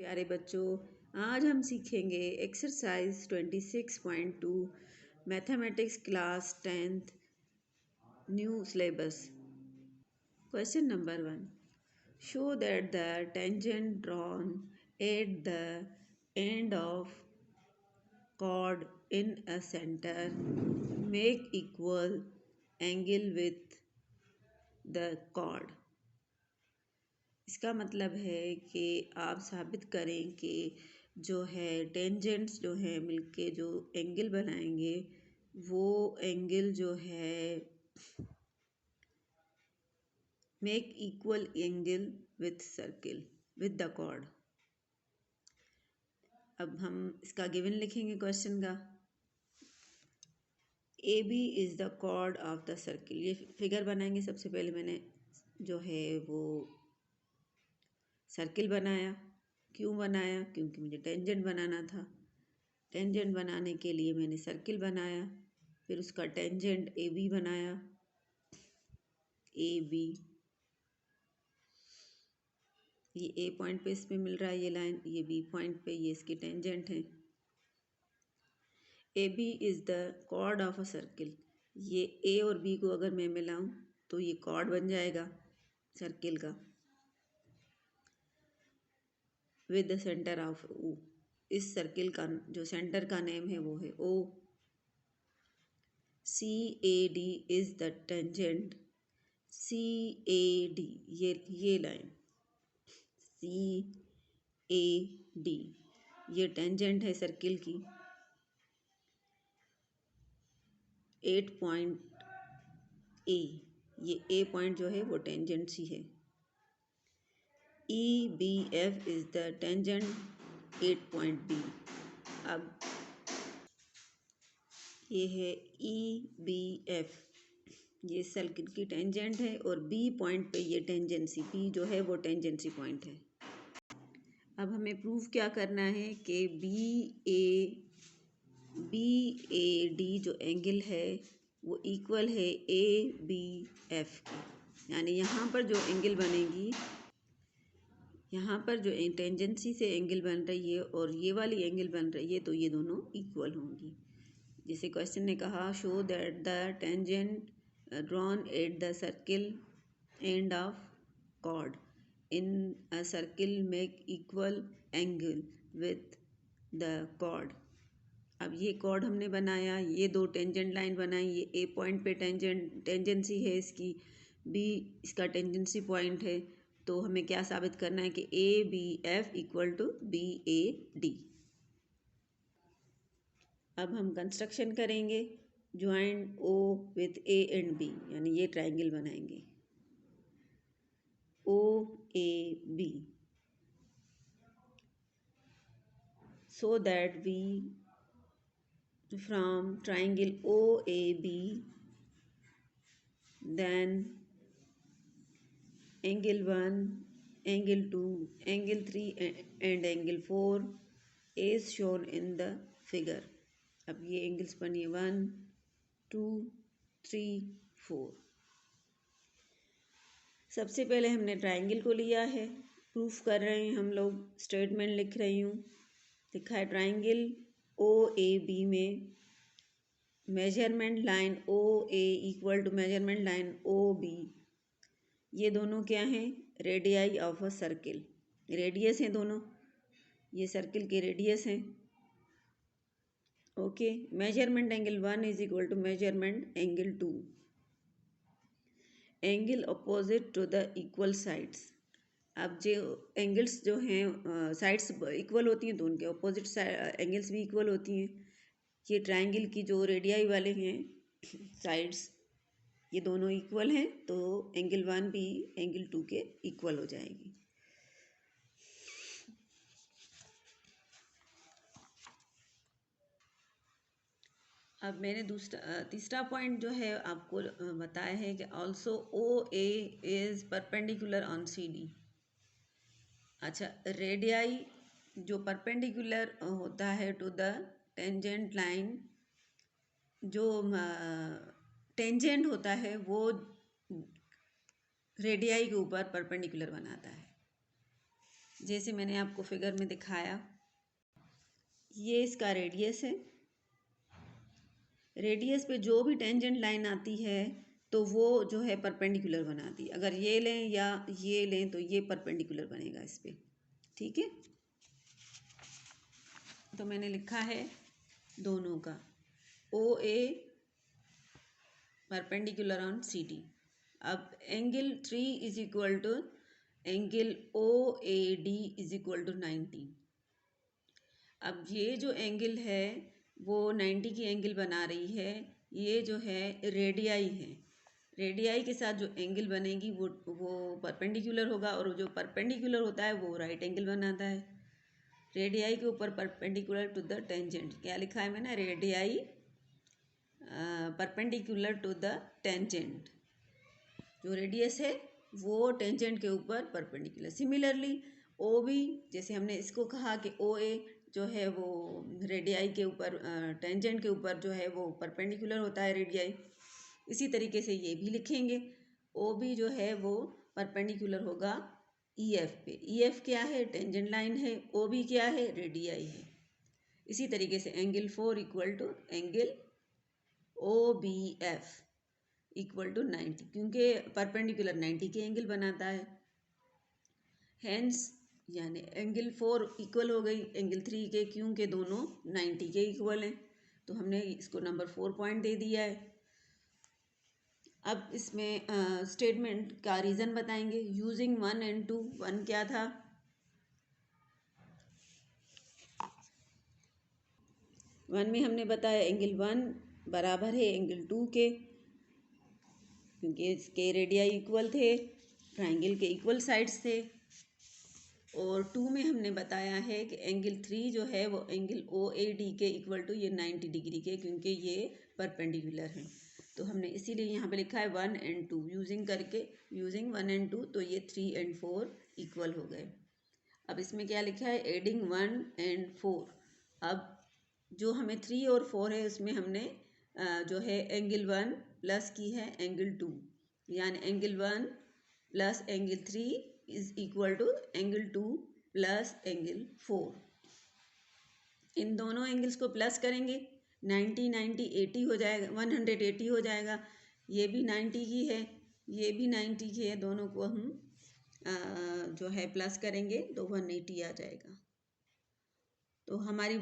प्यारे बच्चों, आज हम सीखेंगे exercise 26.2 mathematics class 10th new syllabus. Question number 1, show that the tangent drawn at the end of chord in a center make equal angle with the chord। इसका मतलब है कि आप साबित करें कि जो है टेंजेंट्स जो है मिलके जो एंगल बनाएंगे वो एंगल जो है make equal angle with circle with the chord. अब हम इसका गिवन लिखेंगे क्वेश्चन का। A B is the chord of the circle. ये फिगर बनाएंगे। सबसे पहले मैंने जो है वो सर्किल बनाया। क्यों बनाया? क्योंकि मुझे टेंजेंट बनाना था। टेंजेंट बनाने के लिए मैंने सर्किल बनाया, फिर उसका टेंजेंट ए बी बनाया। ए बी, ये ए पॉइंट पे इस पे मिल रहा है ये लाइन, ये बी पॉइंट पे ये इसकी टेंजेंट है। A B is the chord of a circle. ये ए और बी को अगर मैं मिलाऊं तो ये कॉर्ड बन जाएगा सर्किल का with the centre of O. इस सर्किल का जो सेंटर का नेम है वो है O. C A D is the tangent. C A D, ये लाइन सी ए डी ये टेंजेंट है सर्किल की। 8 पॉइंट ए, ये ए पॉइंट जो है वो टेंजेंट सी है। E B F is the tangent 8 point B. अब ये है ई बी एफ, ये सर्किल की टेंजेंट है और बी पॉइंट पे ये टेंजेंसी, बी जो है वो टेंजेंसी पॉइंट है। अब हमें प्रूव क्या करना है कि बी ए डी जो एंगल है वो इक्वल है ए बी एफ के। यानी यहाँ पर जो एंगल बनेगी, यहाँ पर जो टेंजेंसी से एंगल बन रही है और ये वाली एंगल बन रही है, तो ये दोनों इक्वल होंगी। जैसे क्वेश्चन ने कहा, show that the tangent drawn at the circle end of chord in a circle make equal angle with the chord। अब ये chord हमने बनाया, ये दो टेंजेंट लाइन बनाई। ये ए पॉइंट पे टेंजेंसी है इसकी, बी इसका टेंजेंसी पॉइंट है। तो हमें क्या साबित करना है कि A B F equal to B A D. अब हम कंस्ट्रक्शन करेंगे, joint O with A and B, यानी ये ट्राइंगल बनाएंगे O A B, so that we from triangle OAB then angle 1, angle 2, angle 3 and angle 4 is shown in the figure। अब ये angles बनिए 1 2 3 4। सबसे पहले हमने ट्राइंगल को लिया है, प्रूफ कर रहे हैं हम लोग, स्टेटमेंट लिख रही हूँ। लिखा है ट्राइंगल ओ ए बी में measurement line O A equal to measurement line O B. ये दोनों क्या हैं? Radii of a circle, radius हैं दोनों, ये सर्किल के रेडियस हैं। Okay, measurement angle 1 is equal to measurement angle 2। Angle opposite to the equal sides. अब जो एंगल्स जो हैं साइड्स इक्वल होती हैं तो उनके अपोजिट एंगल्स भी इक्वल होती हैं। ये ट्राइंगल की जो रेडियाई वाले हैं साइड्स, ये दोनों इक्वल हैं, तो एंगल 1 भी एंगल 2 के इक्वल हो जाएगी। अब मैंने तीसरा पॉइंट जो है आपको बताया है कि also O A is perpendicular on C D. अच्छा, रेडियाई जो परपेंडिकुलर होता है टू द टेंजेंट लाइन, जो टेंजेंट होता है वो रेडियाई के ऊपर परपेंडिकुलर बनाता है। जैसे मैंने आपको फिगर में दिखाया, ये इसका रेडियस है। रेडियस पे जो भी टेंजेंट लाइन आती है तो वो जो है परपेंडिकुलर बनाती है। अगर ये लें या ये लें तो ये परपेंडिकुलर बनेगा इस पे। ठीक है, तो मैंने लिखा है दोनों का O A perpendicular on C D. अब angle 3 is equal to angle O A D is equal to 90। अब ये जो एंगल है वो 90 की एंगल बना रही है। ये जो है रेडियाई है। रेडियाई के साथ जो एंगल बनेगी वो परपेंडिकुलर होगा, और जो परपेंडिकुलर होता है वो राइट एंगल बनाता है। रेडियाई के ऊपर परपेंडिकुलर टू द टेंजेंट, क्या लिखा है मैंने, radii perpendicular to the tangent. जो रेडियस है वो टेंजेंट के ऊपर परपेंडिकुलर। सिमिलरली ओ बी, जैसे हमने इसको कहा कि ओ ए जो है वो रेडियाई के ऊपर टेंजेंट के ऊपर जो है वो परपेंडिकुलर होता है रेडियाई, इसी तरीके से ये भी लिखेंगे। ओ बी जो है वो परपेंडिकुलर होगा ई एफ पे। ई एफ क्या है, टेंजेंट लाइन है। ओ बी क्या है, रेडियाई है। इसी तरीके से angle 4 equal to angle O B F equal to 90, क्योंकि परपेंडिकुलर 90 के एंगल बनाता है। हैंस यानी एंगल 4 इक्वल हो गई एंगल 3 के, क्योंकि दोनों 90 के इक्वल हैं। तो हमने इसको नंबर 4 पॉइंट दे दिया है। अब इसमें स्टेटमेंट का रीज़न बताएंगे यूजिंग 1 and 2। 1 क्या था, वन में हमने बताया एंगल 1 बराबर है एंगल 2 के, क्योंकि इसके रेडियाई इक्वल थे, ट्राइंगल के इक्वल साइड्स थे। और 2 में हमने बताया है कि एंगल 3 जो है वो एंगल ओ ए डी के इक्वल टू ये 90 डिग्री के, क्योंकि ये परपेंडिकुलर है। तो हमने इसीलिए यहाँ पे लिखा है 1 and 2 यूजिंग करके, यूजिंग 1 and 2, तो ये 3 and 4 इक्वल हो गए। अब इसमें क्या लिखा है, एडिंग 1 and 4। अब जो हमें 3 और 4 है उसमें हमने जो है एंगल 1 प्लस की है एंगल 2, यानी angle 1 plus angle 3 is equal to angle 2 plus angle 4। इन दोनों एंगल्स को प्लस करेंगे, 90 90 80 हो जाएगा, 180 हो जाएगा। ये भी 90 की है, ये भी 90 की है, दोनों को हम जो है प्लस करेंगे तो 180 आ जाएगा। तो हमारी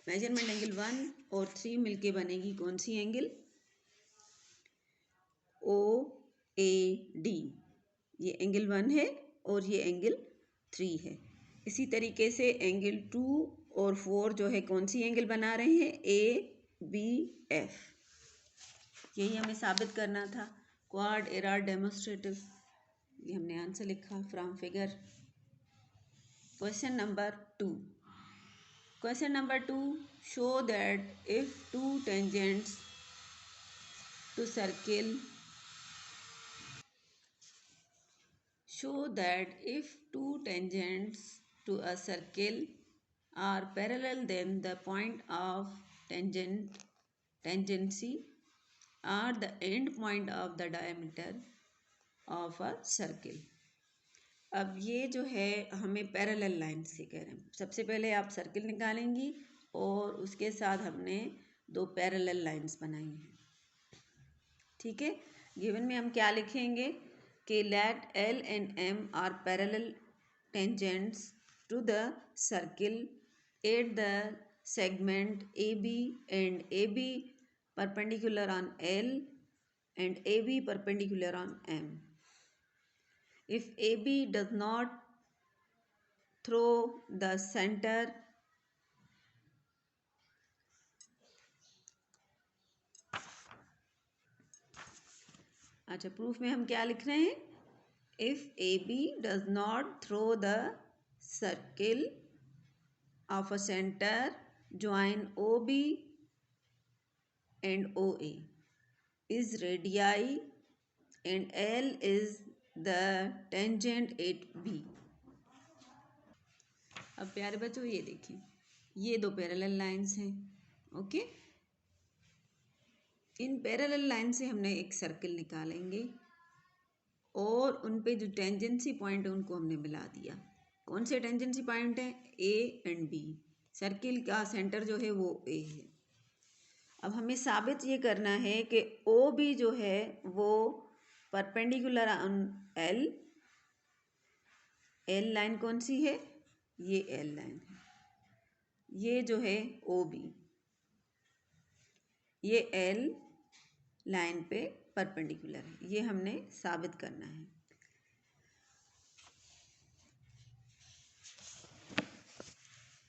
मेजरमेंट एंगल 1 और 3 मिलके बनेगी कौन सी एंगल, ओ ए डी। ये एंगल 1 है और ये एंगल 3 है। इसी तरीके से एंगल 2 और 4 जो है कौन सी एंगल बना रहे हैं, ए बी एफ। यही हमें साबित करना था, क्वाड एरार डेमोस्ट्रेटिव। ये हमने आंसर लिखा from figure. Question number 2। Question number 2, show that if two tangents to circle a circle are parallel, then the point of tangency are the end point of the diameter of a circle। अब ये जो है हमें parallel line से कह रहे हैं। सबसे पहले आप सर्किल निकालेंगी और उसके साथ हमने 2 पैरेलल लाइंस बनाई हैं। ठीक है, गिवन में हम क्या लिखेंगे कि let L and M are parallel tangents to the circle at the segment A B and A B perpendicular on L and A B perpendicular on M. If AB does not throw the center अच्छा, proof में हम क्या लिख रहे हैं, if AB does not throw the circle of a center join OB and OA is radii and L is the tangent at B। अब प्यारे बच्चों ये देखिए, ये 2 पैरेलल लाइंस हैं। ओके, इन पैरेलल लाइन से हमने एक सर्किल निकालेंगे और उन पे जो टेंजेंसी पॉइंट है उनको हमने मिला दिया। कौन से टेंजेंसी पॉइंट हैं? A and B. सर्किल का सेंटर जो है वो ए है। अब हमें साबित ये करना है कि ओ बी जो है वो perpendicular on L. L line कौन सी है? ये एल लाइन है। ये जो है ओ बी, ये एल लाइन पे परपेंडिकुलर है। ये हमने साबित करना है।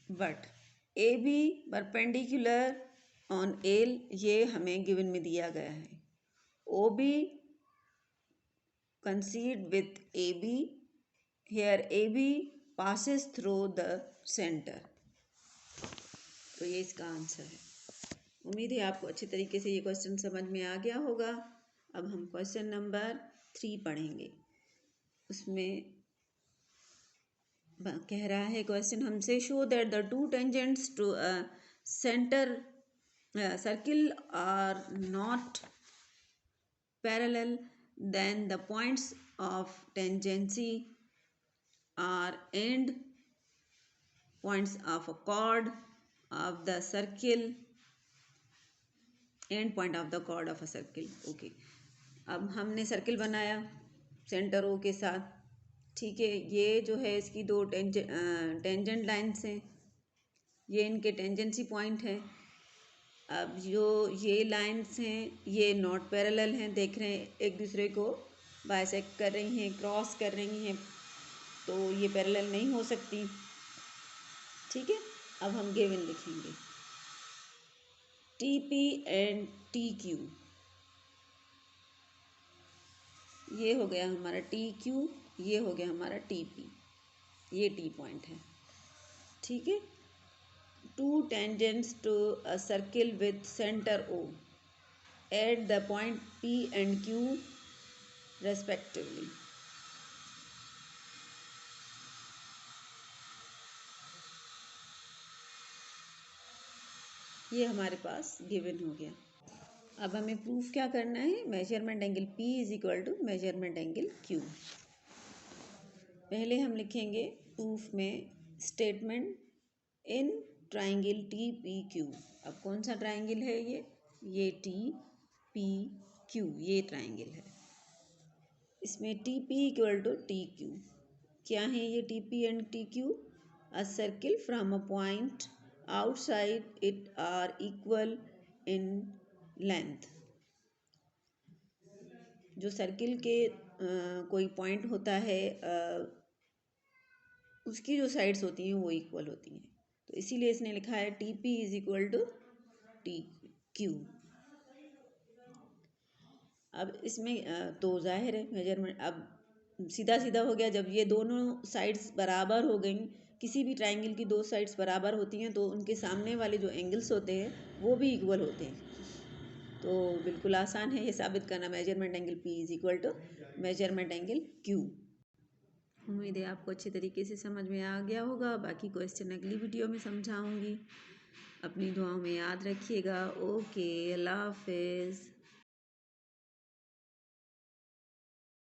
But A B perpendicular on L, ये हमें गिवन में दिया गया है। O B coincide with A B, here A B passes through the center। तो ये इसका आंसर है। उम्मीद है आपको अच्छे तरीके से ये क्वेश्चन समझ में आ गया होगा। अब हम क्वेश्चन नंबर 3 पढ़ेंगे। उसमें कह रहा है क्वेश्चन हमसे, show that the two tangents to a centre circle are not parallel, then the points of tangency are end points of a chord of the circle, end point of the chord of a circle। Okay, अब हमने circle बनाया centre O के साथ, ठीक है। ये जो है इसकी दो टेंजेंट लाइन्स हैं, ये इनके टेंजेंसी पॉइंट हैं। अब जो ये लाइन्स हैं ये नॉट पैरेलल हैं, देख रहे हैं एक दूसरे को बाइसेक्ट कर रही हैं, क्रॉस कर रही हैं, तो ये पैरेलल नहीं हो सकती, ठीक है। अब हम गिवन लिखेंगे T P and T Q. ये हो गया हमारा टी क्यू, ये हो गया हमारा टी पी, ये टी पॉइंट है, ठीक है। Two tangents to a circle with centre O at the point P and Q respectively. ये हमारे पास गिवन हो गया। अब हमें प्रूफ क्या करना है? Measurement angle P is equal to measurement angle Q। पहले हम लिखेंगे प्रूफ में स्टेटमेंट इन ट्राइंगल TPQ। अब कौन सा ट्राइंगल है ये TPQ, ये ट्राइंगल है। इसमें TP इक्वल टू TQ। क्या है ये TP and TQ? A circle from a point outside it are equal in length. जो सर्किल के कोई पॉइंट होता है उसकी जो साइड्स होती हैं वो इक्वल होती हैं, तो इसीलिए इसने लिखा है T P is equal to T Q. अब इसमें तो जाहिर है मेजरमेंट अब सीधा सीधा हो गया। जब ये दोनों साइड्स बराबर हो गई, किसी भी ट्राइंगल की दो साइड्स बराबर होती हैं तो उनके सामने वाले जो एंगल्स होते हैं वो भी इक्वल होते हैं। तो बिल्कुल आसान है ये साबित करना, measurement angle P is equal to measurement angle Q। उम्मीद है आपको अच्छे तरीके से समझ में आ गया होगा। बाकी क्वेश्चन अगली वीडियो में समझाऊंगी। अपनी दुआओं में याद रखिएगा। ओके, अल्लाह हाफिज़।